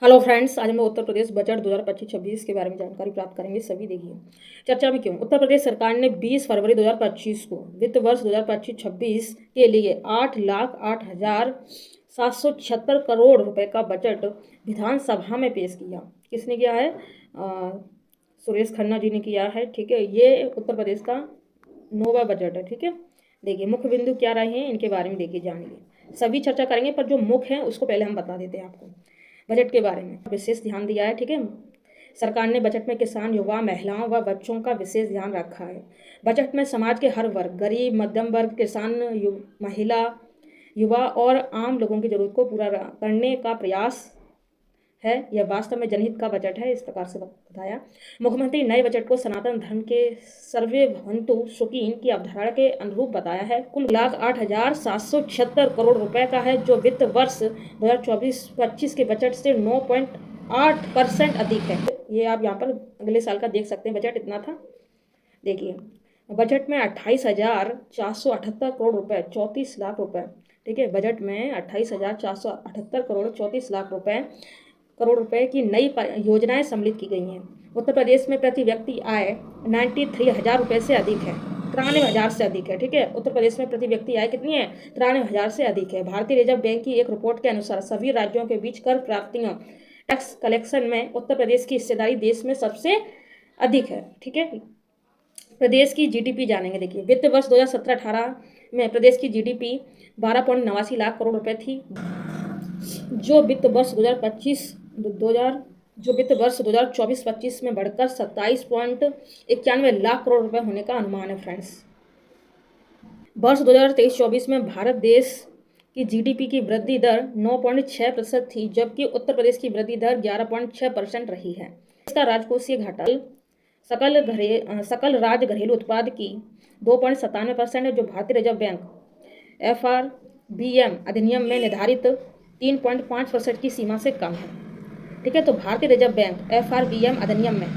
Hello friends, आज हम लोग उत्तर प्रदेश बजट 2025-26 के बारे में जानकारी प्राप्त करेंगे। सभी देखिए चर्चा में क्यों। उत्तर प्रदेश सरकार ने 20 फरवरी 2025 को वित्त वर्ष 2025-26 के लिए 8,08,776 करोड़ रुपए का बजट विधानसभा में पेश किया। किसने किया है? सुरेश खन्ना जी ने किया है। ठीक है, ये उत्तर प्रदेश का नोवा बजट है। ठीक है, देखिए मुख्य बिंदु क्या रहे हैं इनके बारे में देखिए जानिए। सभी चर्चा करेंगे पर जो मुख्य है उसको पहले हम बता देते हैं आपको। बजट के बारे में विशेष ध्यान दिया है। ठीक है, सरकार ने बजट में किसान, युवा, महिलाओं व बच्चों का विशेष ध्यान रखा है। बजट में समाज के हर वर्ग, गरीब, मध्यम वर्ग, किसान, महिला, युवा और आम लोगों की जरूरत को पूरा करने का प्रयास है। यह वास्तव में जनहित का बजट है, इस प्रकार से बताया। मुख्यमंत्री नए बजट को सनातन धर्म के सर्वे भवन्तु सुखीन की अवधारणा के अनुरूप बताया है। कुल 8,08,776 करोड़ रुपए का है, जो वित्त वर्ष 2024-25 के बजट से 9.8% अधिक है। ये आप यहाँ पर अगले साल का देख सकते हैं, बजट इतना था। देखिए बजट में 28,478 करोड़ रुपए, 34 लाख रुपए। ठीक है, बजट में 28,478 करोड़ 34 लाख करोड़ रुपए की नई योजनाएं सम्मिलित की गई हैं। उत्तर प्रदेश में प्रति व्यक्ति आय 93,000 रुपये से अधिक है, 93,000 से अधिक है। ठीक है, उत्तर प्रदेश में प्रति व्यक्ति आय कितनी है? 93,000 से अधिक है। भारतीय रिजर्व बैंक की एक रिपोर्ट के अनुसार सभी राज्यों के बीच कर प्राप्तियों, टैक्स कलेक्शन में उत्तर प्रदेश की हिस्सेदारी देश में सबसे अधिक है। ठीक है, प्रदेश की जीडीपी जानेंगे। देखिए वित्त वर्ष 2017-18 में प्रदेश की जीडीपी 12.89 लाख करोड़ रुपए थी, जो वित्त वर्ष 2024-25 में बढ़कर 27.91 लाख करोड़ रुपए होने का अनुमान है। फ्रेंड्स, वर्ष 2023-24 में भारत देश की जीडीपी की वृद्धि दर 9.6% थी, जबकि उत्तर प्रदेश की वृद्धि दर 11.6% रही है। इसका राजकोषीय घाटा सकल राज्य घरेलू उत्पाद की 2.97% है, जो भारतीय रिजर्व बैंक FRBM अधिनियम में निर्धारित 3.5% की सीमा से कम है। ठीक है, तो भारतीय रिजर्व बैंक FRBM अधिनियम में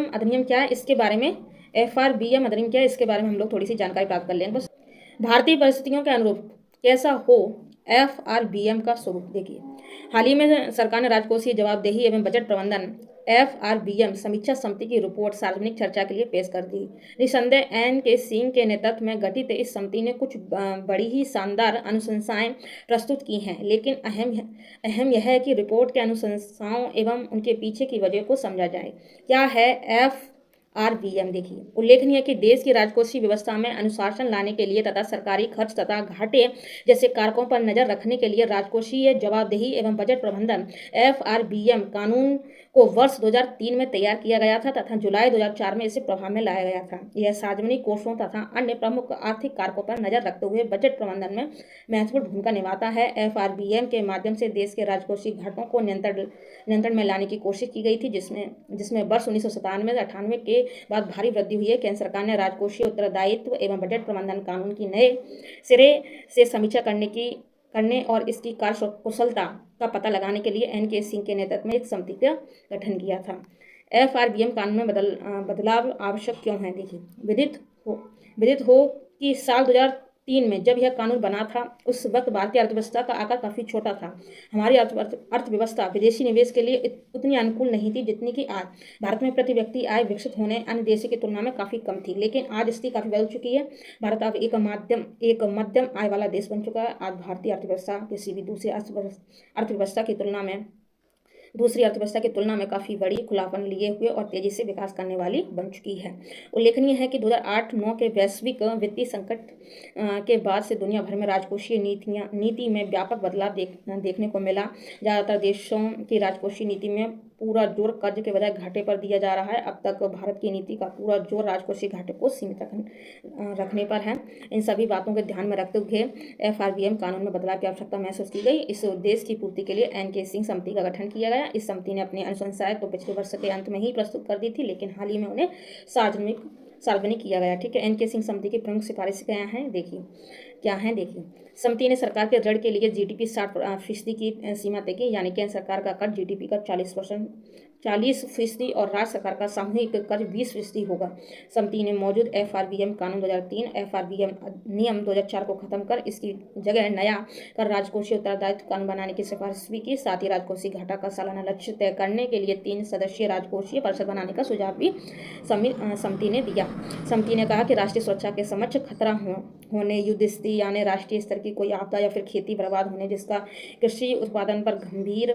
अधिनियम क्या है इसके बारे में FRBM अधिनियम क्या है इसके बारे में हम लोग थोड़ी सी जानकारी प्राप्त कर लेंगे। बस भारतीय परिस्थितियों के अनुरूप कैसा हो FRBM का स्वरूप देखिए। हाल ही में सरकार ने राजकोषीय जवाबदेही एवं बजट प्रबंधन FRBM समीक्षा समिति की रिपोर्ट सार्वजनिक चर्चा के लिए पेश कर दी। निसंदेह NK सिंह के नेतृत्व में गठित इस समिति ने कुछ बड़ी ही शानदार अनुशंसाएं प्रस्तुत की हैं, लेकिन अहम यह है कि रिपोर्ट के अनुशंसाओं एवं उनके पीछे की वजह को समझा जाए। क्या है FRBM? देखिए, उल्लेखनीय है कि देश की राजकोषीय व्यवस्था में अनुशासन लाने के लिए तथा सरकारी खर्च तथा घाटे जैसे कारकों पर नजर रखने के लिए राजकोषीय जवाबदेही एवं बजट प्रबंधन FRBM कानून को वर्ष 2003 में तैयार किया गया था तथा जुलाई 2004 में इसे प्रभाव में लाया गया था। यह सार्वजनिक कोषों तथा अन्य प्रमुख आर्थिक कारकों पर नजर रखते हुए बजट प्रबंधन में महत्वपूर्ण भूमिका निभाता है। FRBM के माध्यम से देश के राजकोषीय घाटों को नियंत्रण में लाने की कोशिश की गई थी, जिसमें वर्ष 1997-98 के बाद भारी वृद्धि हुई है। केंद्र सरकार ने राजकोषीय उत्तरदायित्व एवं बजट प्रबंधन कानून की नए सिरे से समीक्षा करने और इसकी कार्य कुशलता का पता लगाने के लिए NK सिंह के नेतृत्व में एक समिति का गठन किया था। FRBM कानून में बदलाव आवश्यक क्यों है? देखिए, विदित हो कि साल 2003 में जब यह कानून बना था, उस वक्त भारतीय अर्थव्यवस्था का आकार काफ़ी छोटा था। हमारी अर्थव्यवस्था विदेशी निवेश के लिए उतनी अनुकूल नहीं थी जितनी कि आज। भारत में प्रति व्यक्ति आय विकसित होने अन्य देशों की तुलना में काफ़ी कम थी, लेकिन आज स्थिति काफ़ी बदल चुकी है। भारत अब एक मध्यम आय वाला देश बन चुका है। आज भारतीय अर्थव्यवस्था किसी भी दूसरी अर्थव्यवस्था की तुलना में काफ़ी बड़ी, खुलापन लिए हुए और तेजी से विकास करने वाली बन चुकी है। उल्लेखनीय है कि 2008-9 के वैश्विक वित्तीय संकट के बाद से दुनिया भर में राजकोषीय नीति में व्यापक बदलाव देखने को मिला। ज़्यादातर देशों की राजकोषीय नीति में पूरा जोर कर्ज के बजाय घाटे पर दिया जा रहा है। अब तक भारत की नीति का पूरा जोर राजकोषीय घाटे को सीमित रखने पर है। इन सभी बातों को ध्यान में रखते हुए FRBM कानून में बदलाव की आवश्यकता महसूस की गई। इस उद्देश्य की पूर्ति के लिए NK सिंह समिति का गठन किया गया। इस समिति ने अपनी अनुशंसाएं तो पिछले वर्ष के अंत में ही प्रस्तुत कर दी थी, लेकिन हाल ही में उन्हें सार्वजनिक किया गया। ठीक है, NK सिंह समिति की प्रमुख सिफारिशें क्या हैं? देखिए, क्या हैं देखिए। समिति ने सरकार के ऋण के लिए जीडीपी 60% की सीमा तय की, यानी केंद्र सरकार का कर्ज जीडीपी का 40% और राज्य सरकार का सामूहिक कर्ज 20% होगा। समिति ने मौजूद एफआरबीएम कानून 2003 एफआरबीएम नियम 2004 को खत्म कर इसकी जगह नया कर राजकोषीय उत्तरदायित्व कानून बनाने की सिफारिश भी की। साथ ही राजकोषीय घाटा का सालाना लक्ष्य तय करने के लिए 3 सदस्यीय राजकोषीय परिषद बनाने का सुझाव भी समिति ने दिया। समिति ने कहा कि राष्ट्रीय सुरक्षा के समक्ष खतरा होने, युद्ध स्थिति यानी राष्ट्रीय स्तर की कोई आपदा या फिर खेती बर्बाद होने जिसका कृषि उत्पादन पर गंभीर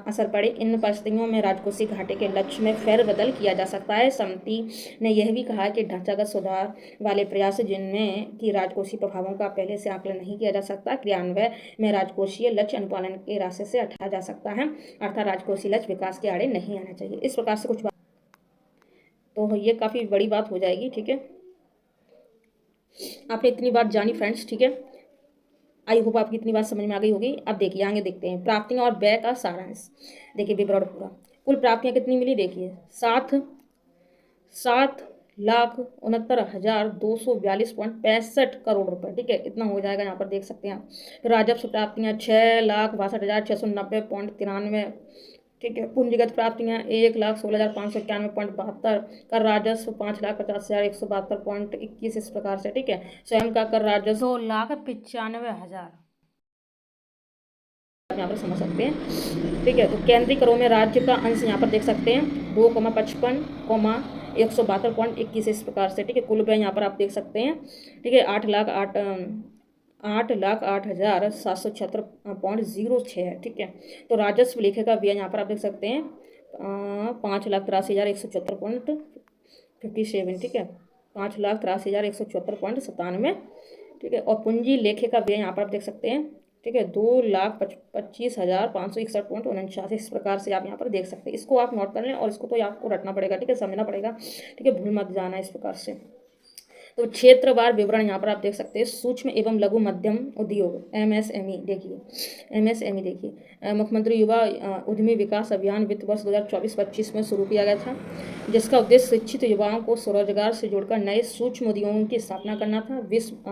असर पड़े, इन परिस्थितियों में राजकोषीय घाटे के लक्ष्य में फेरबदल किया जा सकता है। समिति ने यह भी कहा कि ढांचागत सुधार वाले प्रयास जिनमें कि राजकोषीय प्रभावों का पहले से आकलन नहीं किया जा सकता, क्रियान्वयन में राजकोषीय लक्ष्य अनुपालन के रास्ते से हटाया जा सकता है, अर्थात राजकोषीय लक्ष्य विकास के आड़े नहीं आना चाहिए। इस प्रकार से कुछ बात, तो ये काफ़ी बड़ी बात हो जाएगी। ठीक है, आपने इतनी बात जानी फ्रेंड्स। ठीक है, आई होप आपकी इतनी बात समझ में आ गई होगी। अब देखिए आगे देखते हैं प्राप्तियां और व्यय का सारांश। देखिए विवरण पूरा, कुल प्राप्तियां कितनी मिली देखिए 7,69,242.65 करोड़ रुपए। ठीक है, इतना हो जाएगा, यहाँ पर देख सकते हैं आप। फिर राजस्व प्राप्तियां 6,62,690.93। ठीक है, पूंजीगत प्राप्तियां 1,16,591.72। कर राजस्व 5,50,172.21 इस प्रकार से। ठीक है, स्वयं का कर राजस्व 2,95,000 यहाँ पर समझ सकते हैं। ठीक है, तो केंद्रीय करों में राज्य का अंश यहाँ पर देख सकते हैं 2,55,172.21 इस प्रकार से। ठीक है, कुल व्यय यहाँ पर आप देख सकते हैं। ठीक है, 8,08,776.06 है। ठीक है, तो राजस्व लेखे का व्यय यहाँ पर आप देख सकते हैं 5,83,174.57। ठीक है, 5,83,174.97। ठीक है, और पूंजी लेखे का व्यय यहाँ पर आप देख सकते हैं। ठीक है, 2,25,561.49 इस प्रकार से आप यहाँ पर देख सकते हैं। इसको आप नोट कर लें और इसको तो आपको रटना पड़ेगा। ठीक है, समझना पड़ेगा। ठीक है, भूल मत जाना इस प्रकार से। तो क्षेत्रवार विवरण यहाँ पर आप देख सकते हैं। सूक्ष्म एवं लघु मध्यम उद्योग एमएसएमई देखिए, एमएसएमई देखिए मुख्यमंत्री युवा उद्यमी विकास अभियान वित्त वर्ष 2024-25 में शुरू किया गया था, जिसका उद्देश्य शिक्षित युवाओं को स्वरोजगार से जोड़कर नए सूक्ष्म उद्योगों की स्थापना करना था।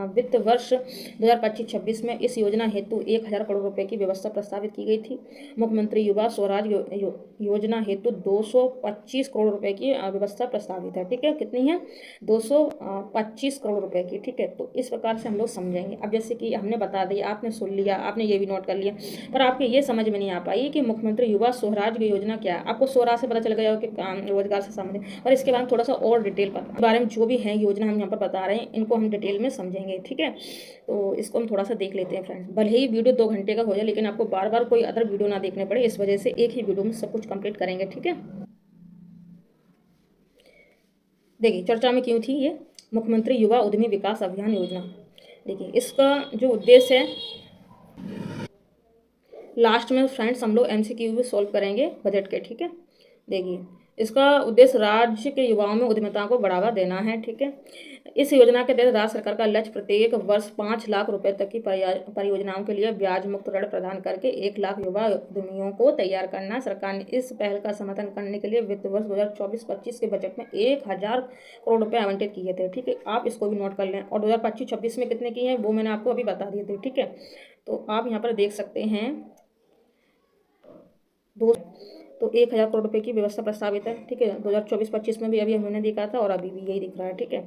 वित्त वर्ष 2025-26 में इस योजना हेतु 1,000 करोड़ रुपए की व्यवस्था प्रस्तावित की गई थी। मुख्यमंत्री युवा स्वराज योजना हेतु 225 करोड़ रुपए की व्यवस्था प्रस्तावित है। ठीक है, कितनी है 225 करोड़ रुपए की। ठीक है, तो इस प्रकार से हम लोग समझेंगे। अब जैसे कि हमने बता दिया, आपने सुन लिया, आपने ये भी नोट कर लिया, पर आपके ये समझ में नहीं आ पाई कि मुख्यमंत्री युवा स्वराज योजना क्या है। आपको स्वराज से पता चल गया हो कि काम रोजगार से समझें, और इसके बारे में थोड़ा सा और डिटेल बारे में जो भी है योजना हम यहाँ पर बता रहे हैं, इनको हम डिटेल में समझेंगे। ठीक है, तो इसको हम थोड़ा सा देख लेते हैं फ्रेंड्स। भले ही वीडियो 2 घंटे का हो जाए, लेकिन आपको बार बार कोई अदर वीडियो ना देखने पड़े, इस वजह से एक ही वीडियो में सब कुछ कंप्लीट करेंगे। ठीक है, देखिए चर्चा में क्यों थी ये मुख्यमंत्री युवा उद्यमी विकास अभियान योजना। देखिए इसका जो उद्देश्य है, लास्ट में फ्रेंड्स हम लोग एमसीक्यू भी सॉल्व करेंगे बजट के। ठीक है, देखिए इसका उद्देश्य राज्य के युवाओं में उद्यमिता को बढ़ावा देना है। ठीक है, इस योजना के तहत राज्य सरकार का लक्ष्य प्रत्येक वर्ष 5 लाख रुपए तक की परियोजनाओं के लिए ब्याज मुक्त ऋण प्रदान करके 1 लाख युवा उद्यमियों को तैयार करना। सरकार ने इस पहल का समर्थन करने के लिए वित्त वर्ष 2024-25 के बजट में 1,000 करोड़ रुपए आवंटित किए थे। ठीक है, आप इसको भी नोट कर लें। और 2025-26 में कितने किए हैं वो मैंने आपको अभी बता दिए थे। ठीक है, तो आप यहाँ पर देख सकते हैं तो 1,000 करोड़ रुपए की व्यवस्था प्रस्तावित है। ठीक है, 2024-25 में भी अभी हमने देखा था और अभी भी यही दिख रहा है। ठीक है,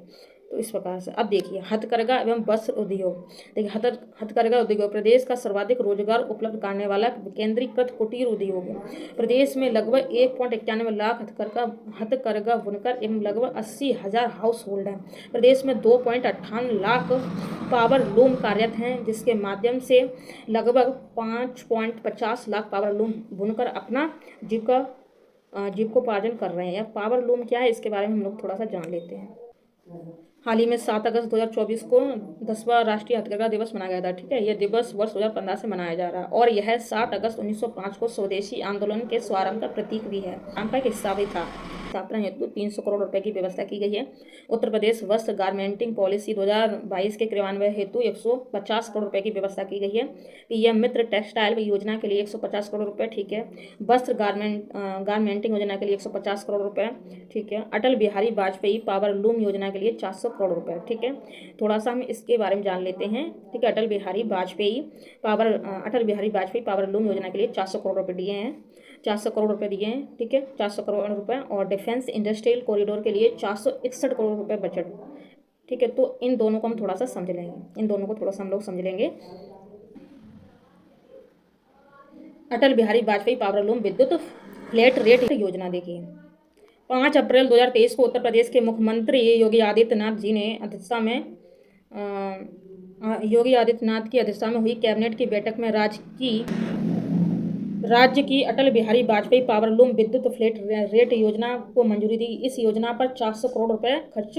तो इस प्रकार से अब देखिए हथकरघा एवं वस्त्र उद्योग। देखिए हथकरघा उद्योग प्रदेश का सर्वाधिक रोजगार उपलब्ध कराने वाला केंद्रीकृत कुटीर उद्योग है। प्रदेश में लगभग 1.91 लाख हथकरघा बुनकर एवं लगभग 80,000 हाउस होल्ड हैं। प्रदेश में 2.58 लाख पावर लूम कार्यरत हैं, जिसके माध्यम से लगभग 5.50 लाख पावर लूम बुनकर अपना जीविकोपार्जन कर रहे हैं। पावर लूम क्या है इसके बारे में हम लोग थोड़ा सा जान लेते हैं। हाल ही में 7 अगस्त 2024 को 10वां राष्ट्रीय हथकरघा दिवस मनाया गया था। ठीक है, यह दिवस वर्ष 2015 से मनाया जा रहा है और यह 7 अगस्त 1905 को स्वदेशी आंदोलन के स्वारंभ का प्रतीक भी है। का एक हिस्सा भी था। स्थापना हेतु 300 करोड़ रुपए की व्यवस्था की गई है। उत्तर प्रदेश वस्त्र गारमेंटिंग पॉलिसी 2022 के क्रियान्वयन हेतु 150 करोड़ रुपए की व्यवस्था की गई है। पीएम मित्र टेक्सटाइल योजना के लिए 150 करोड़ रुपए। ठीक है, वस्त्र गारमेंटिंग योजना के लिए 150 करोड़ रुपए। ठीक है, अटल बिहारी वाजपेयी पावर लूम योजना के लिए 400 करोड़ रुपए। ठीक है, थोड़ा सा हम इसके बारे में जान लेते हैं। ठीक है, अटल बिहारी वाजपेयी पावर लूम योजना के लिए 400 करोड़ रुपए दिए हैं, 400 करोड़ रुपए दिए हैं। ठीक है, 400 करोड़ रुपए। और डिफेंस इंडस्ट्रियल कॉरिडोर के लिए 461 करोड़ रुपए बजट। ठीक है, तो इन दोनों को हम थोड़ा सा समझ लेंगे, इन दोनों को थोड़ा सा हम लोग समझ लेंगे। अटल बिहारी वाजपेयी पावर लूम विद्युत फ्लैट रेट योजना देखिए, 5 अप्रैल 2023 को उत्तर प्रदेश के मुख्यमंत्री योगी आदित्यनाथ जी ने योगी आदित्यनाथ की अध्यक्षता में हुई कैबिनेट की बैठक में राज्य की अटल बिहारी वाजपेयी पावर लूम विद्युत फ्लैट रेट योजना को मंजूरी दी। इस योजना पर 400 करोड़ रुपए खर्च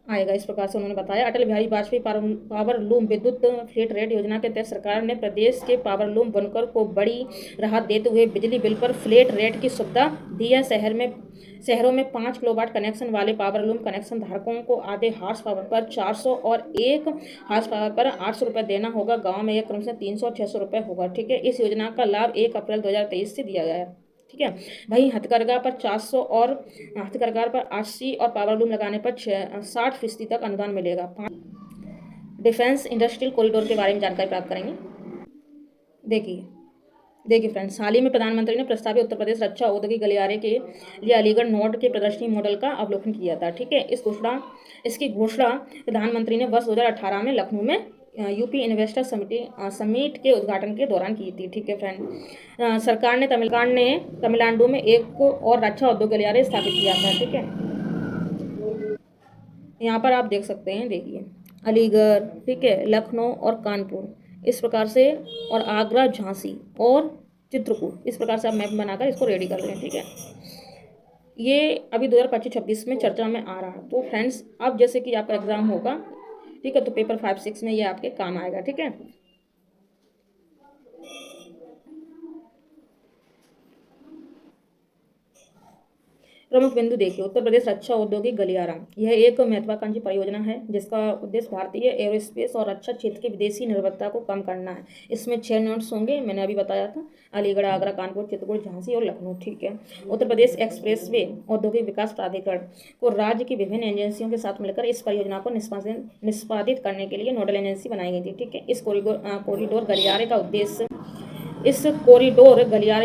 आएगा, इस प्रकार से उन्होंने बताया। अटल बिहारी वाजपेयी पावर लूम विद्युत फ्लैट रेट योजना के तहत सरकार ने प्रदेश के पावर लूम बुनकर को बड़ी राहत देते हुए बिजली बिल पर फ्लैट रेट की सुविधा दी है। शहरों में 5 किलोवाट कनेक्शन वाले पावर लूम कनेक्शन धारकों को आधे हार्स पावर पर 400 और 1 हार्स पावर पर 800 रुपये देना होगा। गांव में यह क्रमशः 300 और 600 रुपये होगा। ठीक है, इस योजना का लाभ 1 अप्रैल 2023 से दिया गया है। ठीक है, वहीं हथकरघा पर 400 और हथकरघा पर 80 और पावर लूम लगाने पर 60% तक अनुदान मिलेगा। डिफेंस इंडस्ट्रियल कॉरिडोर के बारे में जानकारी प्राप्त करेंगे। देखिए फ्रेंड्स, हाल ही में प्रधानमंत्री ने प्रस्तावित उत्तर प्रदेश रक्षा औद्योगिक गलियारे के लिए अलीगढ़ नोड के प्रदर्शनी मॉडल का अवलोकन किया था। ठीक है, इसकी घोषणा प्रधानमंत्री ने वर्ष 2018 में लखनऊ में यूपी इन्वेस्टर समिट के उद्घाटन के दौरान की थी। ठीक है फ्रेंड, सरकार ने तमिलनाडु में एक और रक्षा औद्योगिक गलियारे स्थापित किया था। ठीक है, यहाँ पर आप देख सकते हैं, देखिए अलीगढ़, ठीक है, लखनऊ और कानपुर, इस प्रकार से, और आगरा, झांसी और चित्रकूट, इस प्रकार से आप मैप बनाकर इसको रेडी कर लें। ठीक है, ये अभी 2025-26 में चर्चा में आ रहा है। तो फ्रेंड्स, अब जैसे कि आपका एग्जाम होगा, ठीक है, तो पेपर 5-6 में ये आपके काम आएगा। ठीक है, प्रमुख बिंदु देखिए, उत्तर प्रदेश रक्षा औद्योगिक गलियारा, यह एक महत्वाकांक्षी परियोजना है जिसका उद्देश्य भारतीय एरोस्पेस और रक्षा क्षेत्र की विदेशी निर्भरता को कम करना है। इसमें 6 नोड्स होंगे, मैंने अभी बताया था, अलीगढ़, आगरा, कानपुर, चित्रकूट, झांसी और लखनऊ। ठीक है, उत्तर प्रदेश एक्सप्रेसवे औद्योगिक विकास प्राधिकरण को राज्य की विभिन्न एजेंसियों के साथ मिलकर इस परियोजना को निष्पादित करने के लिए नोडल एजेंसी बनाई गई थी। ठीक है, इस कॉरिडोर गलियारे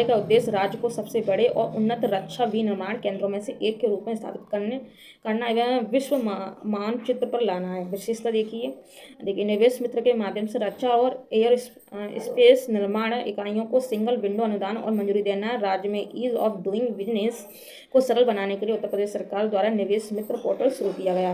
का उद्देश्य राज्य को सबसे बड़े और उन्नत रक्षा विनिर्माण केंद्रों में से एक के रूप में स्थापित करना एवं विश्व मानचित्र पर लाना है। विशेषता देखिए, निवेश मित्र के माध्यम से रक्षा और एयर स्पेस निर्माण इकाइयों को सिंगल विंडो अनुदान और मंजूरी देना। राज्य में ईज ऑफ डूइंग बिजनेस को सरल बनाने के लिए उत्तर प्रदेश सरकार द्वारा निवेश मित्र पोर्टल शुरू किया गया।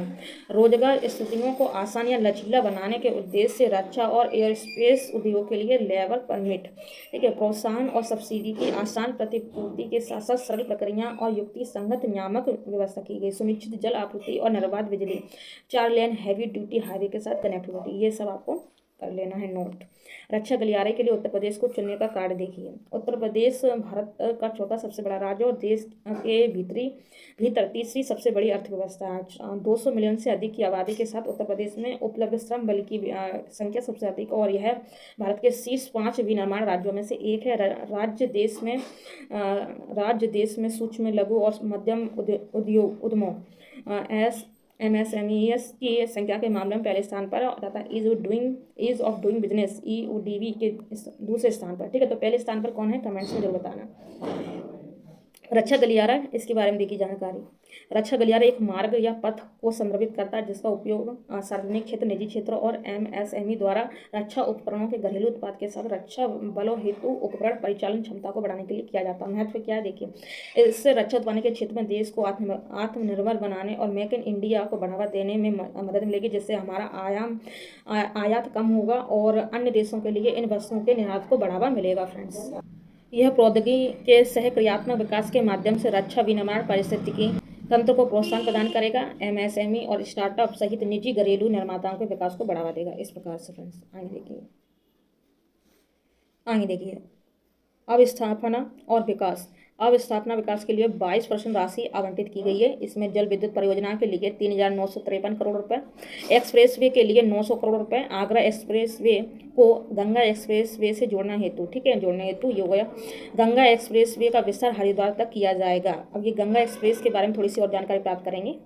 रोजगार स्थितियों को आसान या लचीला बनाने के उद्देश्य से रक्षा और एयरस्पेस उद्योग के लिए लेबर परमिट, ठीक है, प्रोत्साहन और सब्सिडी की आसान प्रतिपूर्ति के साथ साथ सरल प्रक्रिया और युक्ति संगत नियामक व्यवस्था की गई। सुनिश्चित जल आपूर्ति और निर्बाध बिजली, 4 लेन हैवी ड्यूटी हाईवे के साथ कनेक्टिविटी, ये सब आपको कर लेना है नोट। रक्षा गलियारे के लिए उत्तर प्रदेश को चुनने का कारण देखिए, उत्तर प्रदेश भारत का चौथा सबसे बड़ा राज्य और देश के भीतर तीसरी सबसे बड़ी अर्थव्यवस्था है। 200 मिलियन से अधिक की आबादी के साथ उत्तर प्रदेश में उपलब्ध श्रम बल की संख्या सबसे अधिक, और यह भारत के शीर्ष 5 विनिर्माण राज्यों में से एक है। राज्य देश में सूक्ष्म, लघु और मध्यम उद्यमों MSMEs की संख्या के मामले में पहले स्थान पर तथा ease of doing business EODB के दूसरे स्थान पर। ठीक है, तो पहले स्थान पर कौन है, कमेंट्स में जरूर बताना। रक्षा गलियारा, इसके बारे में देखी जानकारी। रक्षा गलियारा एक मार्ग या पथ को संदर्भित करता है जिसका उपयोग सार्वजनिक क्षेत्र, निजी क्षेत्र और MSME द्वारा रक्षा उपकरणों के घरेलू उत्पाद के साथ रक्षा बलों हेतु उपकरण परिचालन क्षमता को बढ़ाने के लिए किया जाता है। महत्व क्या है देखिए, इससे रक्षा उत्पादन के क्षेत्र में देश को आत्मनिर्भर बनाने और मेक इन इंडिया को बढ़ावा देने में मदद मिलेगी, जिससे हमारा आयात कम होगा और अन्य देशों के लिए इन वस्तुओं के निर्यात को बढ़ावा मिलेगा। फ्रेंड्स, यह प्रौद्योगिकी के सहक्रियात्मक विकास के माध्यम से रक्षा विनिर्माण पारिस्थितिकी तंत्र को प्रोत्साहन प्रदान करेगा। MSME और स्टार्टअप सहित निजी घरेलू निर्माताओं के विकास को बढ़ावा देगा। इस प्रकार से फ्रेंड्स आगे देखिए अवस्थापना विकास के लिए 22% राशि आवंटित की गई है। इसमें जल विद्युत परियोजना के लिए 3,953 करोड़ रुपए, एक्सप्रेसवे के लिए 900 करोड़ रुपए, आगरा एक्सप्रेसवे को गंगा एक्सप्रेसवे से जोड़ने हेतु ये हो गया। गंगा एक्सप्रेसवे का विस्तार हरिद्वार तक किया जाएगा। अब ये गंगा एक्सप्रेस के बारे में थोड़ी सी और जानकारी प्राप्त करेंगे।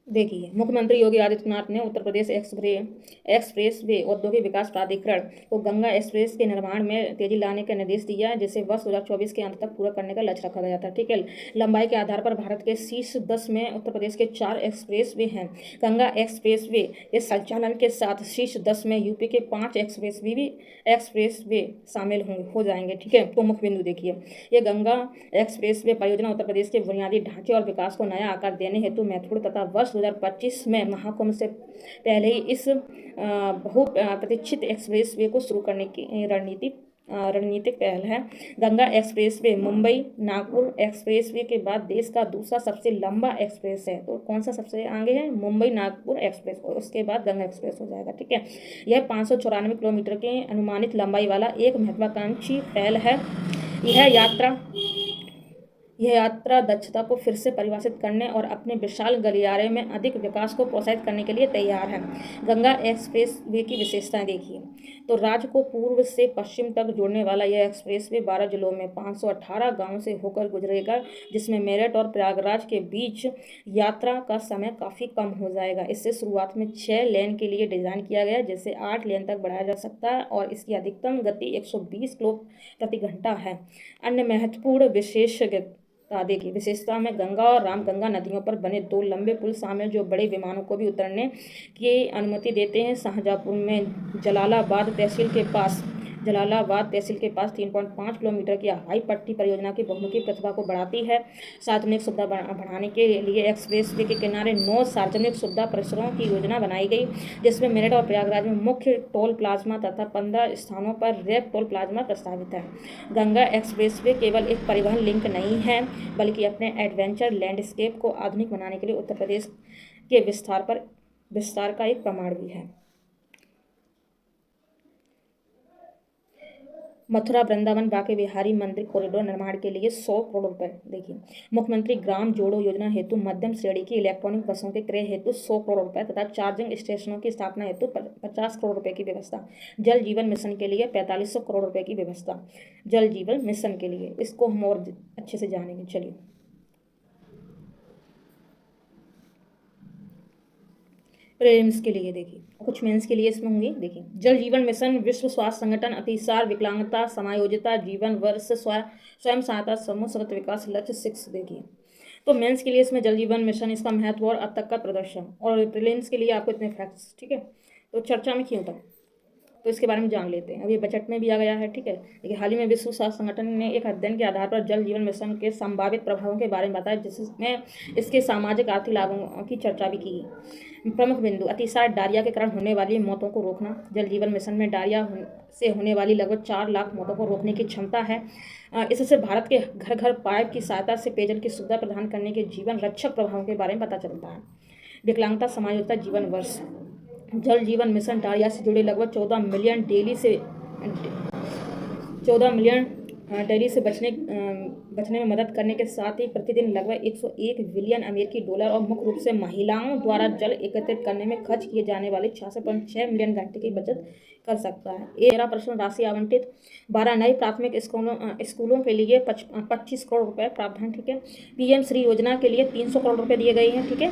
देखिए, मुख्यमंत्री योगी आदित्यनाथ ने उत्तर प्रदेश एक्सप्रेस वे औद्योगिक विकास प्राधिकरण को गंगा एक्सप्रेस के निर्माण में तेजी लाने का निर्देश दिया है, जिसे वर्ष 2024 के अंत तक पूरा करने का लक्ष्य रखा गया था। ठीक है, लंबाई के आधार पर भारत के शीर्ष 10 में उत्तर प्रदेश के 4 एक्सप्रेस वे हैं। गंगा एक्सप्रेस वे के संचालन के साथ शीर्ष 10 में यूपी के 5 एक्सप्रेस वे शामिल हो जाएंगे। ठीक है, तो मुख्य बिंदु देखिए, ये गंगा एक्सप्रेस वे परियोजना उत्तर प्रदेश के बुनियादी ढांचे और विकास को नया आकार देने हेतु महत्वपूर्ण तथा वर्ष 2025 में महाकुंभ से पहले ही इस बहुप्रतीक्षित एक्सप्रेस वे को शुरू करने की रणनीतिक पहल है। Ganga express way Mumbai Nagpur express way के बाद देश का दूसरा सबसे लंबा एक्सप्रेस है। तो कौन सा सबसे आगे है? मुंबई नागपुर एक्सप्रेस, और उसके बाद गंगा एक्सप्रेस हो जाएगा। ठीक है, यह 594 किलोमीटर के अनुमानित लंबाई वाला एक महत्वाकांक्षी पहल है। यह यात्रा दक्षता को फिर से परिभाषित करने और अपने विशाल गलियारे में अधिक विकास को प्रोत्साहित करने के लिए तैयार है। गंगा एक्सप्रेस वे की विशेषताएं देखिए, तो राज्य को पूर्व से पश्चिम तक जोड़ने वाला यह एक्सप्रेस वे 12 जिलों में 518 गांवों से होकर गुजरेगा, जिसमें मेरठ और प्रयागराज के बीच यात्रा का समय काफ़ी कम हो जाएगा। इससे शुरुआत में 6 लेन के लिए डिज़ाइन किया गया, जिसे 8 लेन तक बढ़ाया जा सकता है, और इसकी अधिकतम गति 120 किलो प्रति घंटा है। अन्य महत्वपूर्ण देखिए, विशेषता में गंगा और रामगंगा नदियों पर बने 2 लंबे पुल शामिल, जो बड़े विमानों को भी उतरने की अनुमति देते हैं। शाहजहाँपुर में जलालाबाद तहसील के पास 3.5 किलोमीटर की हाई पट्टी परियोजना की बहुमुखी प्रतिभा को बढ़ाती है। सार्वजनिक सुविधा बढ़ाने के लिए एक्सप्रेस वे के किनारे 9 सार्वजनिक सुविधा परिसरों की योजना बनाई गई, जिसमें मेरठ और प्रयागराज में मुख्य टोल प्लाज्मा तथा 15 स्थानों पर रैप टोल प्लाज्मा प्रस्तावित है। गंगा एक्सप्रेस वे केवल एक परिवहन लिंक नहीं है, बल्कि अपने एडवेंचर लैंडस्केप को आधुनिक बनाने के लिए उत्तर प्रदेश के विस्तार का एक प्रमाण भी है। मथुरा वृंदावन बांके बिहारी मंदिर कॉरिडोर निर्माण के लिए 100 करोड़ रुपए। देखिए, मुख्यमंत्री ग्राम जोड़ो योजना हेतु मध्यम श्रेणी की इलेक्ट्रॉनिक बसों के क्रय हेतु 100 करोड़ रुपए तथा चार्जिंग स्टेशनों की स्थापना हेतु 50 करोड़ रुपए की व्यवस्था। जल जीवन मिशन के लिए 4500 करोड़ रुपए की व्यवस्था। जल जीवन मिशन के लिए, इसको हम और अच्छे से जानेंगे। चलिए, प्रीलिम्स के लिए देखिए, कुछ मेंस के लिए इसमें होंगे। देखिए, जल जीवन मिशन, विश्व स्वास्थ्य संगठन, अतिसार, विकलांगता, समायोजिता, जीवन वर्ष, स्वयं सहायता समूह, सतत विकास लक्ष्य 6। देखिए, तो मेंस के लिए इसमें जल जीवन मिशन, इसका महत्व और अब तक का प्रदर्शन, और प्रीलिम्स के लिए आपको इतने फैक्ट्स। ठीक है, तो चर्चा में क्यों था, तो इसके बारे में जान लेते हैं। अभी बजट में भी आ गया है। ठीक है, देखिए, हाल ही में विश्व स्वास्थ्य संगठन ने एक अध्ययन के आधार पर जल जीवन मिशन के संभावित प्रभावों के बारे में बताया, जिसमें इसके सामाजिक आर्थिक लाभों की चर्चा भी की। प्रमुख बिंदु: अतिसार डायरिया के कारण होने वाली मौतों को रोकना। जल जीवन मिशन में डायरिया से होने वाली लगभग 4 लाख मौतों को रोकने की क्षमता है। इससे भारत के घर घर पाइप की सहायता से पेयजल की सुविधा प्रदान करने के जीवन रक्षक प्रभावों के बारे में पता चलता है। विकलांगता समायोजित जीवन वर्ष, जल जीवन मिशन डायरिया से जुड़े लगभग 14 मिलियन डेली से बचने में मदद करने के साथ ही प्रतिदिन लगभग 101 बिलियन अमेरिकी डॉलर और मुख्य रूप से महिलाओं द्वारा जल एकत्रित करने में खर्च किए जाने वाले 66.6 मिलियन घंटे की बचत कर सकता है। 13% राशि आवंटित। 12 नई प्राथमिक स्कूलों के लिए 25 करोड़ रुपए प्रावधान। ठीक है, पीएम श्री योजना के लिए 300 करोड़ रुपए दिए गए हैं। ठीक है,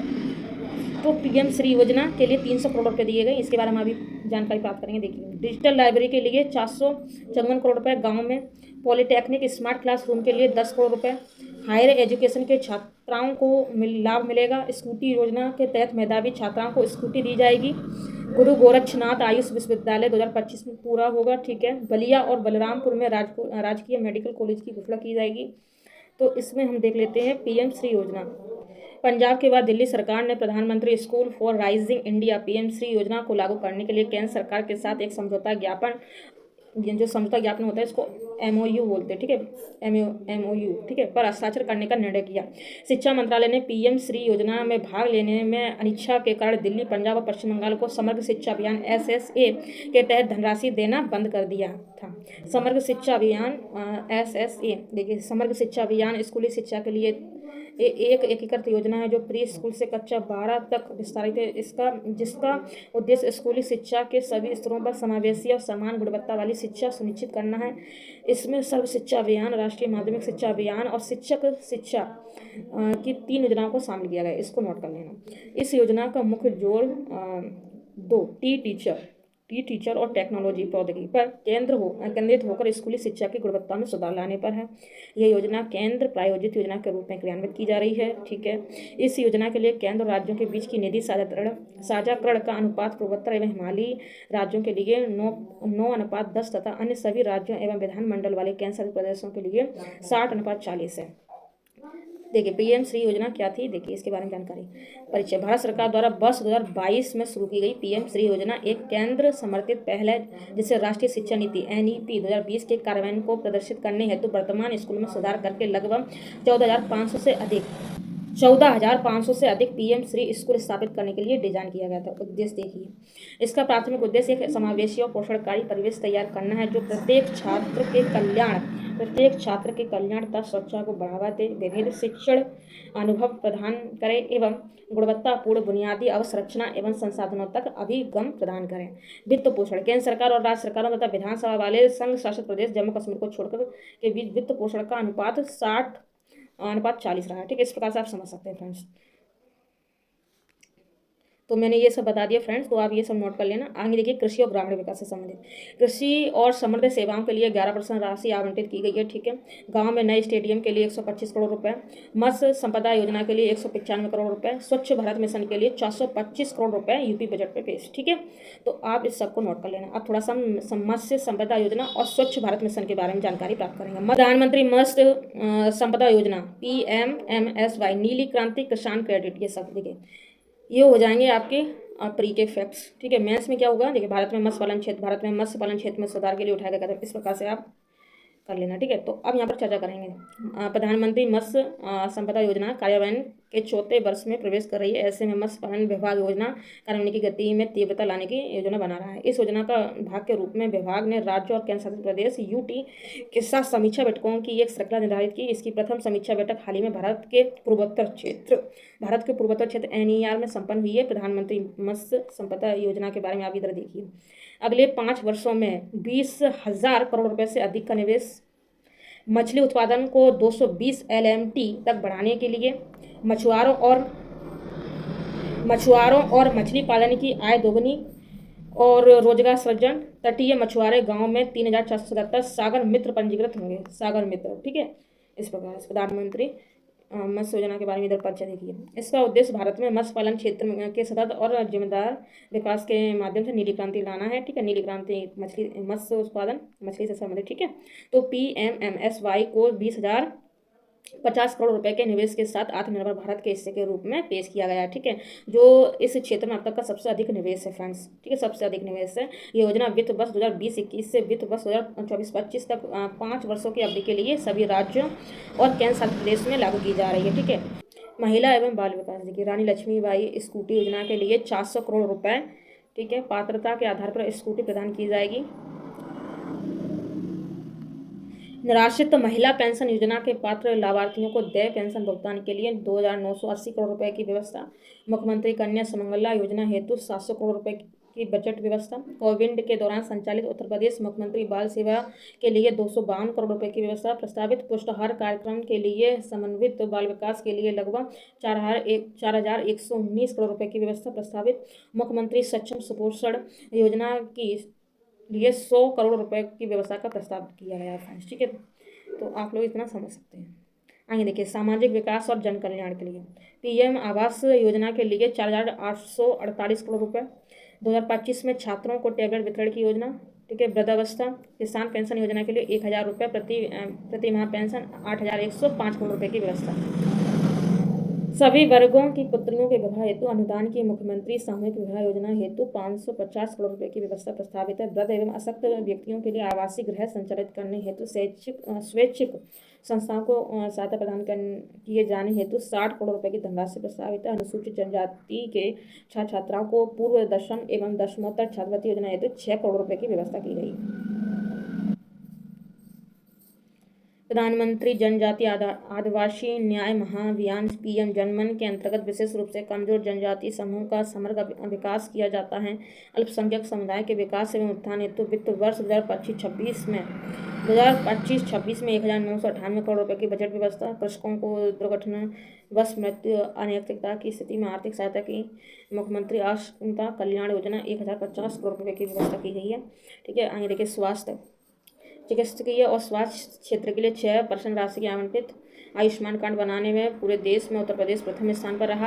तो पीएम श्री योजना के लिए 300 करोड़ रुपए दिए गए, इसके बारे में अभी जानकारी प्राप्त करेंगे। देखिए, डिजिटल लाइब्रेरी के लिए 454 करोड़ रुपए, गाँव में पॉलिटेक्निक स्मार्ट क्लासरूम के लिए 10 करोड़ रुपए, हायर एजुकेशन के छात्राओं को लाभ मिलेगा। स्कूटी योजना के तहत मेधावी छात्राओं को स्कूटी दी जाएगी। गुरु गोरक्षनाथ आयुष विश्वविद्यालय 2025 में पूरा होगा। ठीक है, बलिया और बलरामपुर में राजकीय मेडिकल कॉलेज की घोषणा की जाएगी। तो इसमें हम देख लेते हैं पीएम श्री योजना। पंजाब के बाद दिल्ली सरकार ने प्रधानमंत्री school for rising India PM Shri योजना को लागू करने के लिए केंद्र सरकार के साथ एक समझौता ज्ञापन, जो समझौता ज्ञापन होता है इसको MOU बोलते हैं। ठीक है, MOU, ठीक है, पर हस्ताक्षर करने का निर्णय किया। शिक्षा मंत्रालय ने पीएम श्री योजना में भाग लेने में अनिच्छा के कारण दिल्ली, पंजाब और पश्चिम बंगाल को समग्र शिक्षा अभियान SSA के तहत धनराशि देना बंद कर दिया था। समग्र शिक्षा अभियान SSA, देखिए, समग्र शिक्षा अभियान स्कूली शिक्षा के लिए एक एकीकृत योजना है जो प्री स्कूल से कक्षा 12 तक विस्तारित है। जिसका उद्देश्य स्कूली शिक्षा के सभी स्तरों पर समावेशी और समान गुणवत्ता वाली शिक्षा सुनिश्चित करना है। इसमें सर्व शिक्षा अभियान, राष्ट्रीय माध्यमिक शिक्षा अभियान और शिक्षक शिक्षा की 3 योजनाओं को शामिल किया गया है। इसको नोट कर लेना। इस योजना का मुख्य जोर दो टी टीचर और टेक्नोलॉजी प्रौद्योगिकी पर केंद्रित होकर स्कूली शिक्षा की गुणवत्ता में सुधार लाने पर है। यह योजना केंद्र प्रायोजित योजना के रूप में क्रियान्वित की जा रही है। ठीक है, इस योजना के लिए केंद्र और राज्यों के बीच की निधि साझाकरण का अनुपात पूर्वोत्तर एवं हिमालयी राज्यों के लिए 9:10 तथा अन्य सभी राज्यों एवं विधानमंडल वाले केंद्र शासित प्रदेशों के लिए 60:40 है। देखिए पीएम श्री योजना क्या थी, देखिए इसके बारे में जानकारी। परिचय। भारत सरकार द्वारा वर्ष 2022 में शुरू की गई पीएम श्री योजना एक केंद्र समर्थित पहल है जिससे राष्ट्रीय शिक्षा नीति NEP 2020 के कार्यान्वयन को प्रदर्शित करने हेतु वर्तमान स्कूलों में सुधार करके लगभग 14,500 से अधिक पीएम श्री स्कूल स्थापित करने के लिए डिजाइन किया गया था। उद्देश्य देखिए, इसका प्राथमिक उद्देश्य एक समावेशी और पोषणकारी परिवेश तैयार करना है जो प्रत्येक छात्र के कल्याण तथा सुरक्षा को बढ़ावा दे, विविध शिक्षण अनुभव प्रदान करे एवं गुणवत्तापूर्ण बुनियादी अवसंरचना एवं संसाधनों तक अभिगम प्रदान करें। वित्त पोषण। केंद्र सरकार और राज्य सरकारों तथा विधानसभा वाले संघ शासित प्रदेश जम्मू कश्मीर को छोड़कर के बीच वित्त पोषण का अनुपात 60:40 रहा है। ठीक है, इस प्रकार से आप समझ सकते हैं फ्रेंड्स। तो मैंने ये सब बता दिया फ्रेंड्स, तो आप ये सब नोट कर लेना। आगे देखिए कृषि और ग्रामीण विकास से संबंधित। कृषि और समृद्ध सेवाओं के लिए 11% राशि आवंटित की गई है। ठीक है, गांव में नए स्टेडियम के लिए 125 करोड़ रुपए, मत्स्य संपदा योजना के लिए 195 करोड़ रुपए, स्वच्छ भारत मिशन के लिए 425 करोड़ रुपए यूपी बजट पे पेश। ठीक है, तो आप इस सबको नोट कर लेना। अब थोड़ा सा मत्स्य संपदा योजना और स्वच्छ भारत मिशन के बारे में जानकारी प्राप्त करेंगे। प्रधानमंत्री मत्स्य संपदा योजना PMMSY, नीली क्रांति, किसान क्रेडिट, ये सब देखिए ये हो जाएंगे आपके प्री के फैक्ट्स। ठीक है, मेंस में क्या होगा, देखिए भारत में मत्स्य पालन क्षेत्र में सुधार के लिए उठाए गए कदम, इस प्रकार से आप कर लेना। ठीक है, तो अब यहाँ पर चर्चा करेंगे। प्रधानमंत्री मत्स्य संपदा योजना कार्यान्वयन के 4थे वर्ष में प्रवेश कर रही है। ऐसे में मत्स्य पालन विभाग योजना कार्यान्वयन की गति में तीव्रता लाने की योजना बना रहा है। इस योजना का भाग के रूप में विभाग ने राज्य और केंद्र शासित प्रदेश UT के साथ समीक्षा बैठकों की एक श्रृंखला निर्धारित की। इसकी प्रथम समीक्षा बैठक हाल ही में भारत के पूर्वोत्तर क्षेत्र NER में संपन्न हुई है। प्रधानमंत्री मत्स्य संपदा योजना के बारे में आप इधर देखिए। अगले 5 वर्षों में 20,000 करोड़ रुपए से अधिक का निवेश, मछली उत्पादन को 220 LMT तक बढ़ाने के लिए, मछुआरों और मछली पालन की आय दोगुनी और रोजगार सृजन। तटीय मछुआरे गांव में 3,477 सागर मित्र पंजीकृत होंगे, सागर मित्र। ठीक है, इस प्रकार से प्रधानमंत्री मत्स्य योजना के बारे में इधर परिचय देखिए। इसका उद्देश्य भारत में मत्स्य पालन क्षेत्र के सतत और जिम्मेदार विकास के माध्यम से नीली क्रांति लाना है। ठीक है, नीली क्रांति मत्स्य उत्पादन, मछली से संबंधित। ठीक है, तो PMMSY को 20,050 करोड़ रुपए के निवेश के साथ आत्मनिर्भर भारत के हिस्से के रूप में पेश किया गया है। ठीक है, जो इस क्षेत्र में अब तक का सबसे अधिक निवेश है फ्रेंड्स। ठीक है, सबसे अधिक निवेश है। ये योजना वित्त वर्ष 2020-21 से वित्त वर्ष 2024-25 तक 5 वर्षों की अवधि के लिए सभी राज्यों और केंद्र शासित प्रदेश में लागू की जा रही है। ठीक है, महिला एवं बाल विकास देखिए, रानी लक्ष्मीबाई स्कूटी योजना के लिए 400 करोड़ रुपए। ठीक है, पात्रता के आधार पर स्कूटी प्रदान की जाएगी। निराश्रित महिला पेंशन योजना के पात्र लाभार्थियों को देय पेंशन भुगतान के लिए 2,980 करोड़ रुपए की व्यवस्था। मुख्यमंत्री कन्या सुमंगला योजना हेतु 700 करोड़ रुपए की बजट व्यवस्था। कोविड के दौरान संचालित उत्तर प्रदेश मुख्यमंत्री बाल सेवा के लिए 252 करोड़ रुपए की व्यवस्था। प्रस्तावित पुष्टाहार कार्यक्रम के लिए समन्वित बाल विकास के लिए लगभग 4,119 करोड़ रुपए की व्यवस्था। प्रस्तावित मुख्यमंत्री सक्षम सुपोषण योजना की लिए 100 करोड़ रुपए की व्यवस्था का प्रस्ताव किया गया है फ्रेंड्स। ठीक है, तो आप लोग इतना समझ सकते हैं। आगे देखिए, सामाजिक विकास और जन कल्याण के लिए PM आवास योजना के लिए 4,848 करोड़ रुपए। 2025 में छात्रों को टैबलेट वितरण की योजना। ठीक है, वृद्धावस्था किसान पेंशन योजना के लिए 1,000 रुपये प्रति माह पेंशन, 8,105 करोड़ रुपए की व्यवस्था। सभी वर्गों की पुत्रियों के विवाह हेतु अनुदान की मुख्यमंत्री सामूहिक विवाह योजना हेतु 550 करोड़ रुपए की व्यवस्था प्रस्तावित है। वृद्ध एवं अशक्त व्यक्तियों के लिए आवासीय गृह संचालित करने हेतु स्वैच्छिक संस्थाओं को सहायता प्रदान किए जाने हेतु 60 करोड़ रुपए की धनराशि प्रस्तावित है। अनुसूचित जनजाति के छात्र छात्राओं को पूर्व दशम एवं दशमोत्तर छात्रवृत्ति योजना हेतु 6 करोड़ रुपए की व्यवस्था की गई। प्रधानमंत्री जनजातीय आदिवासी न्याय महाअभियान पीएम जनमन के अंतर्गत विशेष रूप से कमजोर जनजातीय समूह का समग्र विकास किया जाता है। अल्पसंख्यक समुदाय के विकास एवं उत्थान हेतु वित्त वर्ष 2025-26 में 1,998 करोड़ रुपए की बजट व्यवस्था। कृषकों को दुर्घटनावश मृत्यु अनियमितता की स्थिति में आर्थिक सहायता की मुख्यमंत्री आश्रिता कल्याण योजना 1,050 करोड़ रुपए की व्यवस्था की गई है। ठीक है, आगे देखिए स्वास्थ्य, चिकित्सकीय और स्वास्थ्य क्षेत्र के लिए 6% राशि की आवंटित। आयुष्मान कार्ड बनाने में पूरे देश में उत्तर प्रदेश प्रथम स्थान पर रहा।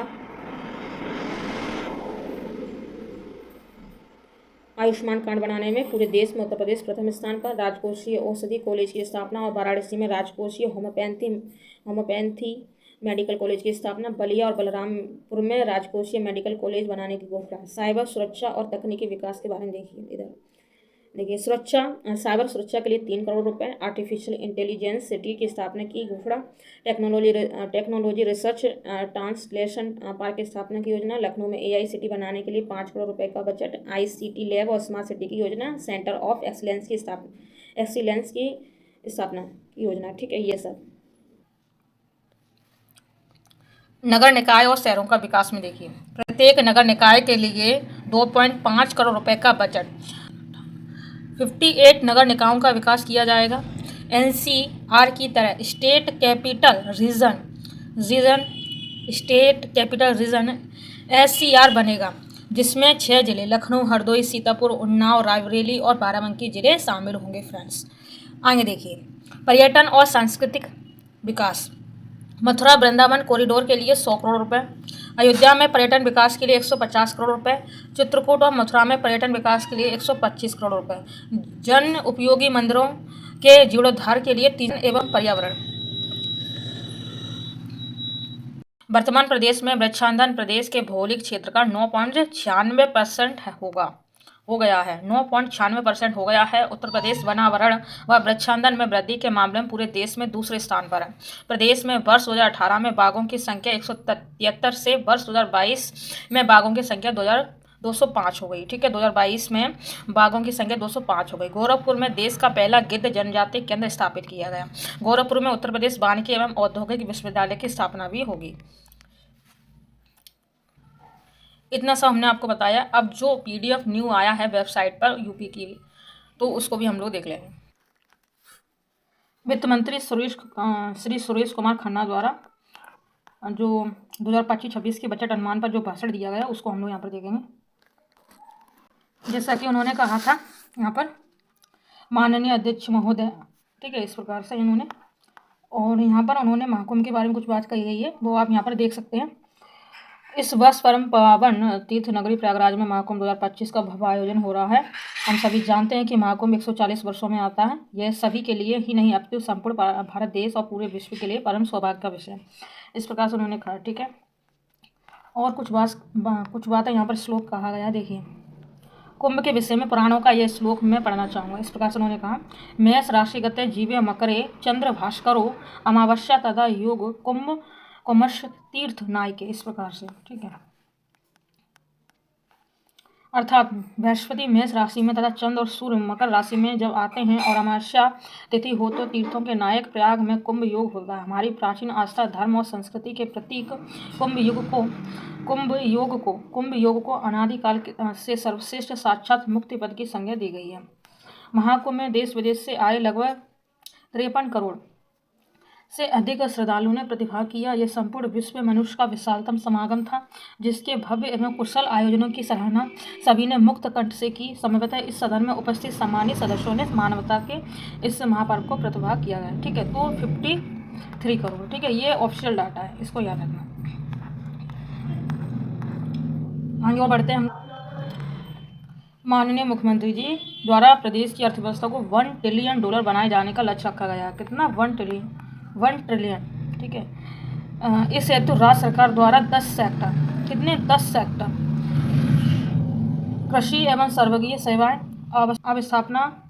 आयुष्मान कार्ड बनाने में पूरे देश में उत्तर प्रदेश प्रथम स्थान पर। राजकोषीय औषधि कॉलेज की स्थापना और वाराणसी में राजकोषीय होम्योपैथी मेडिकल कॉलेज की स्थापना। बलिया और बलरामपुर में राजकोषीय मेडिकल कॉलेज बनाने की घोषणा। साइबर सुरक्षा और तकनीकी विकास के बारे में देखिए देखिए साइबर सुरक्षा के लिए 3 करोड़ रुपए। आर्टिफिशियल इंटेलिजेंस सिटी की स्थापना की घोषणा। टेक्नोलॉजी रिसर्च ट्रांसलेशन पार्क की स्थापना की योजना। लखनऊ में AI सिटी बनाने के लिए 5 करोड़ रुपए का बजट। ICT लैब और स्मार्ट सिटी की योजना। सेंटर ऑफ एक्सीलेंस की स्थापना की योजना। ठीक है, ये सब नगर निकाय और शहरों का विकास में देखिए प्रत्येक नगर निकाय के लिए 2.5 करोड़ रुपए का बजट। 58 नगर निकायों का विकास किया जाएगा। NCR की तरह स्टेट कैपिटल रीजन SCR बनेगा, जिसमें 6 जिले लखनऊ, हरदोई, सीतापुर, उन्नाव, रायबरेली और बाराबंकी जिले शामिल होंगे। फ्रेंड्स, आगे देखिए पर्यटन और सांस्कृतिक विकास। मथुरा वृंदावन कॉरिडोर के लिए 100 करोड़ रुपए। अयोध्या में पर्यटन विकास के लिए 150 करोड़ रुपए। चित्रकूट और मथुरा में पर्यटन विकास के लिए 125 करोड़ रुपए। जन उपयोगी मंदिरों के जीर्णोद्धार के लिए 3 एवं पर्यावरण। वर्तमान प्रदेश में वृक्षांधन प्रदेश के भौगोलिक क्षेत्र का 9.96% हो गया है। 9.96% हो गया है। उत्तर प्रदेश वनावरण व वृक्षांधन में वृद्धि के मामले में पूरे देश में दूसरे स्थान पर है। प्रदेश में वर्ष 2018 में बाघों की संख्या 173 से वर्ष 2022 में बाघों की संख्या 205 हो गई। ठीक है, 2022 में बाघों की संख्या 205 हो गई। गोरखपुर में देश का पहला गिद्ध जनजातीय केंद्र स्थापित किया गया। गोरखपुर में उत्तर प्रदेश वानिकी एवं औद्योगिक विश्वविद्यालय की स्थापना भी होगी। इतना सब हमने आपको बताया। अब जो PDF न्यू आया है वेबसाइट पर यूपी की, तो उसको भी हम लोग देख लेंगे। वित्त मंत्री श्री सुरेश कुमार खन्ना द्वारा जो 2025-26 के बजट अनुमान पर जो भाषण दिया गया उसको हम लोग यहाँ पर देखेंगे। जैसा कि उन्होंने कहा था यहाँ पर माननीय अध्यक्ष महोदय, ठीक है, इस प्रकार से इन्होंने, और यहाँ पर उन्होंने महाकुंभ के बारे में कुछ बात कही गई है, वो आप यहाँ पर देख सकते हैं। इस वर्ष परम पावन तीर्थ नगरी प्रयागराज में महाकुंभ 2025 का भव्य आयोजन हो रहा है। हम सभी जानते हैं कि महाकुंभ 140 वर्षों में आता है। यह सभी के लिए ही नहीं अपितु संपूर्ण भारत देश और पूरे विश्व के लिए परम सौभाग्य का विषय है। इस प्रकार से उन्होंने कहा। ठीक है, और कुछ बातें यहाँ पर श्लोक कहा गया। देखिए कुंभ के विषय में पुराणों का यह श्लोक मैं पढ़ना चाहूँगा। इस प्रकार से उन्होंने कहा, मेष राशिगत जीवे मकरे चंद्र भास्करो अमावस्या तथा योग कुंभ कुमश तीर्थ नायके। इस प्रकार से, ठीक है, अर्थात बृहस्पति मेष राशि में तथा चंद्र और सूर्य मकर राशि में जब आते हैं और अमावस्या तिथि हो तो तीर्थों के नायक प्रयाग में कुंभ योग होता है। हमारी प्राचीन आस्था, धर्म और संस्कृति के प्रतीक कुंभ योग को अनादिकाल से सर्वश्रेष्ठ साक्षात मुक्ति पद की संज्ञा दी गई है। महाकुंभ में देश विदेश से आए लगभग 53 करोड़ से अधिक श्रद्धालुओं ने प्रतिभाग किया। यह संपूर्ण विश्व में मनुष्य का विशालतम समागम था, जिसके भव्य एवं कुशल आयोजनों की सराहना सभी ने मुक्त कंठ से की। संभवतः इस सदन में उपस्थित सम्मानित सदस्यों ने मानवता के इस महापर्व को प्रतिभाग किया गया। ठीक है, तो 53 करोड़। ठीक है, ये ऑफिशियल डाटा है, इसको याद रखना। आगे और बढ़ते हैं हम। माननीय मुख्यमंत्री जी द्वारा प्रदेश की अर्थव्यवस्था को $1 ट्रिलियन बनाए जाने का लक्ष्य रखा गया। कितना? 1 ट्रिलियन। ठीक है, इस हेतु राज्य सरकार द्वारा 10 सेक्टर, कितने? 10 सेक्टर, कृषि एवं सर्वगीय सेवाएं, अवस्थापना,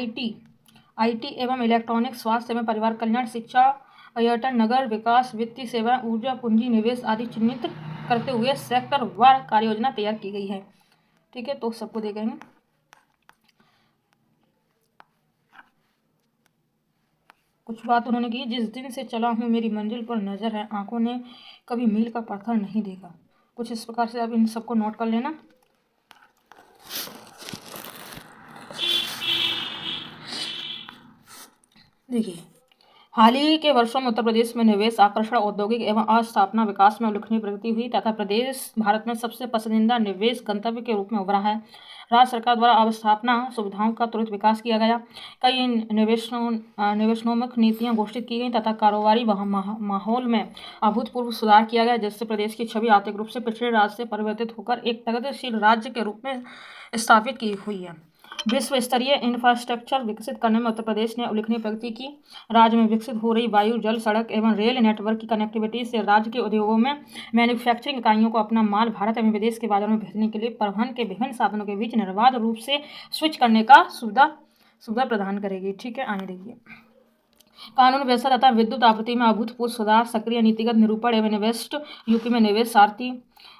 IT एवं इलेक्ट्रॉनिक्स, स्वास्थ्य एवं परिवार कल्याण, शिक्षा, पर्यटन, नगर विकास, वित्तीय सेवाएं, ऊर्जा, पूंजी निवेश आदि चिन्हित करते हुए सेक्टर वार कार्य योजना तैयार की गई है। ठीक है, तो सबको देखेंगे। कुछ बात उन्होंने की, जिस दिन से चला हूँ मेरी मंजिल पर नज़र है, आंखों ने कभी मील का पत्थर नहीं देखा। कुछ इस प्रकार से आप इन सबको नोट कर लेना। देखिए, हाल ही के वर्षों में उत्तर प्रदेश में निवेश, आकर्षण, औद्योगिक एवं अस्थापना विकास में उल्लेखनीय प्रगति हुई तथा प्रदेश भारत में सबसे पसंदीदा निवेश गंतव्य के रूप में उभरा है। राज्य सरकार द्वारा अवस्थापना सुविधाओं का त्वरित विकास किया गया, कई निवेशोन्मुख नीतियां घोषित की गई तथा कारोबारी माहौल में अभूतपूर्व सुधार किया गया, जिससे प्रदेश की छवि आर्थिक रूप से पिछड़े राज्य से परिवर्तित होकर एक प्रगतिशील राज्य के रूप में स्थापित की हुई है। विश्व स्तरीय इंफ्रास्ट्रक्चर विकसित करने में उत्तर प्रदेश ने उल्लेखनीय प्रगति की। राज्य में विकसित हो रही वायु, जल, सड़क एवं रेल नेटवर्क की कनेक्टिविटी से राज्य के उद्योगों में मैन्युफैक्चरिंग इकाइयों को अपना माल भारत एवं विदेश के बाजारों में भेजने के लिए परिवहन के विभिन्न साधनों के बीच निर्बाध रूप से स्विच करने का सुविधा प्रदान करेगी। ठीक है, आगे देखिए। कानून व्यवस्था तथा विद्युत आपूर्ति में अभूतपूर्व सुधार, सक्रिय नीतिगत निरूपण एवं इन्वेस्ट यूपी में निवेश सारथी,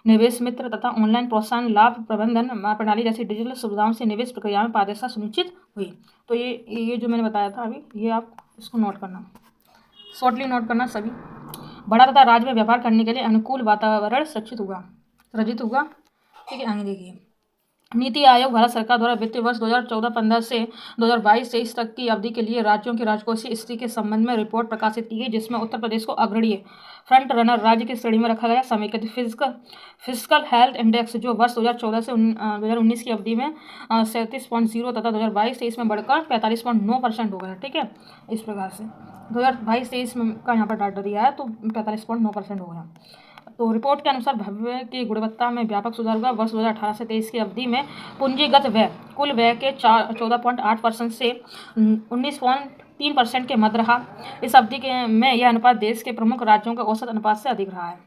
निवेश मित्र तथा ऑनलाइन प्रोत्साहन लाभ प्रबंधन प्रणाली जैसी डिजिटल सुविधाओं से निवेश प्रक्रिया में पारदर्शिता सुनिश्चित हुई। तो ये जो मैंने बताया था अभी, ये आप इसको नोट करना, शॉर्टली नोट करना सभी। बड़ा तथा राज्य में व्यापार करने के लिए अनुकूल वातावरण सृजित हुआ। ठीक है, आगे देखिए। नीति आयोग भारत सरकार द्वारा वित्तीय वर्ष 2014-15 से 2022-23 तक की अवधि के लिए राज्यों की राजकोषीय स्थिति के संबंध में रिपोर्ट प्रकाशित की गई, जिसमें उत्तर प्रदेश को अग्रणीय फ्रंट रनर राज्य की श्रेणी में रखा गया। समेकित फिजिकल हेल्थ इंडेक्स जो वर्ष 2014 से 2019 की अवधि में 37.0 तथा 2022-23 में बढ़कर 45.9% हो गया। ठीक है, इस प्रकार से 2022-23 में का यहाँ पर डाटा दिया है, तो 45.9% हो गया। तो रिपोर्ट के अनुसार भव्य की गुणवत्ता में व्यापक सुधार हुआ। वर्ष 2018 से 23 की अवधि में पूंजीगत व्यय कुल व्यय के 14.8% से 19.3% के मध्य रहा। इस अवधि में यह अनुपात देश के प्रमुख राज्यों के औसत अनुपात से अधिक रहा है।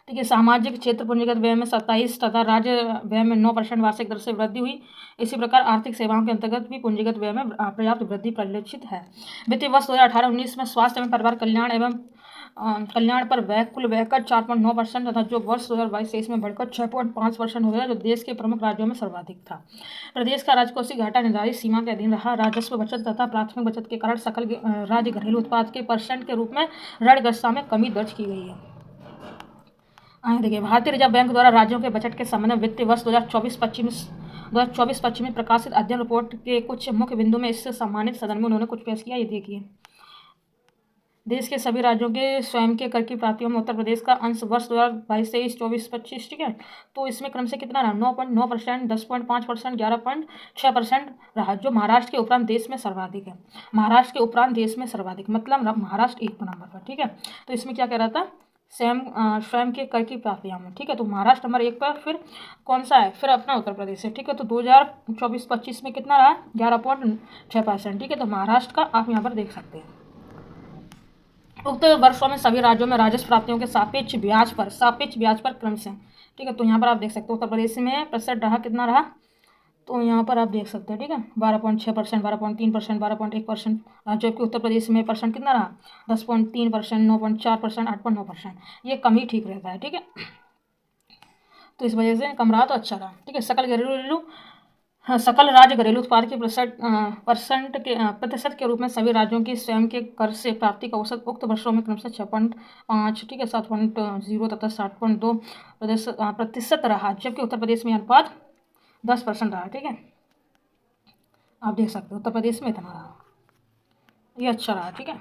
ठीक है, सामाजिक क्षेत्र पूंजीगत व्यय में 27 तथा राज्य व्यय में 9% वार्षिक दर से वृद्धि हुई। इसी प्रकार आर्थिक सेवाओं के अंतर्गत भी पूंजीगत व्यय में पर्याप्त वृद्धि परिलक्षित है। वित्तीय वर्ष 2018-19 में स्वास्थ्य एवं परिवार कल्याण पर व्यय कुल व्यय का 4.9% तथा जो वर्ष 2022-23 में बढ़कर 6.5% हो गया, जो देश के प्रमुख राज्यों में सर्वाधिक था। प्रदेश का राजकोषीय घाटा निर्धारित सीमा के अधीन रहा। राजस्व बचत तथा प्राथमिक बचत के कारण सकल राज्य घरेलू उत्पाद के % के रूप में ऋणग्रस्तता में कमी दर्ज की गई है। देखिए, भारतीय रिजर्व बैंक द्वारा राज्यों के बजट के संबंध में वित्तीय वर्ष 2024-25 में प्रकाशित अध्ययन रिपोर्ट के कुछ मुख्य बिंदु में इससे सम्मानित सदन में उन्होंने कुछ पेश किया। ये देखिए, देश के सभी राज्यों के स्वयं के कर की प्राप्तियों में उत्तर प्रदेश का अंश वर्ष 2022-23, 24-25, ठीक है, तो इसमें क्रम से कितना रहा? 9.9%, 10.5%, 11.6% रहा, जो महाराष्ट्र के उपरांत देश में सर्वाधिक है। महाराष्ट्र के उपरांत देश में सर्वाधिक मतलब महाराष्ट्र 1 नंबर पर। ठीक है, तो इसमें क्या कह रहा था? स्वयं के कर की प्राप्तियाँ में। ठीक है, तो महाराष्ट्र नंबर 1 पर, फिर कौन सा है? फिर अपना उत्तर प्रदेश है। ठीक है, तो 2024-25 में कितना रहा? 11.6%। ठीक है, तो महाराष्ट्र का आप यहाँ पर देख सकते हैं। उक्त वर्षों में सभी राज्यों में राजस्व प्राप्तियों के सापेक्ष ब्याज पर क्रम से। ठीक है, तो यहाँ पर आप देख सकते हो उत्तर प्रदेश में प्रतिशत रहा, कितना रहा? तो यहाँ पर आप देख सकते हैं। ठीक है, 12.6%, 12.3%, 12.1%, जबकि उत्तर प्रदेश में परसेंट कितना रहा? 10.3%, 9.4%, 8.9%। ये कम ही ठीक रहता है। ठीक है, तो इस वजह से कम रहा तो अच्छा रहा। ठीक है, सकल राज्य घरेलू उत्पाद के प्रतिशत के रूप में सभी राज्यों की स्वयं के कर से प्राप्ति का औसत उक्त वर्षों में क्रमशः 6.5, ठीक है, 7.0 तथा 7.2 प्रतिशत रहा, जबकि उत्तर प्रदेश में अनुपात 10% रहा। ठीक है, आप देख सकते हो उत्तर प्रदेश में इतना रहा, ये अच्छा रहा। ठीक है।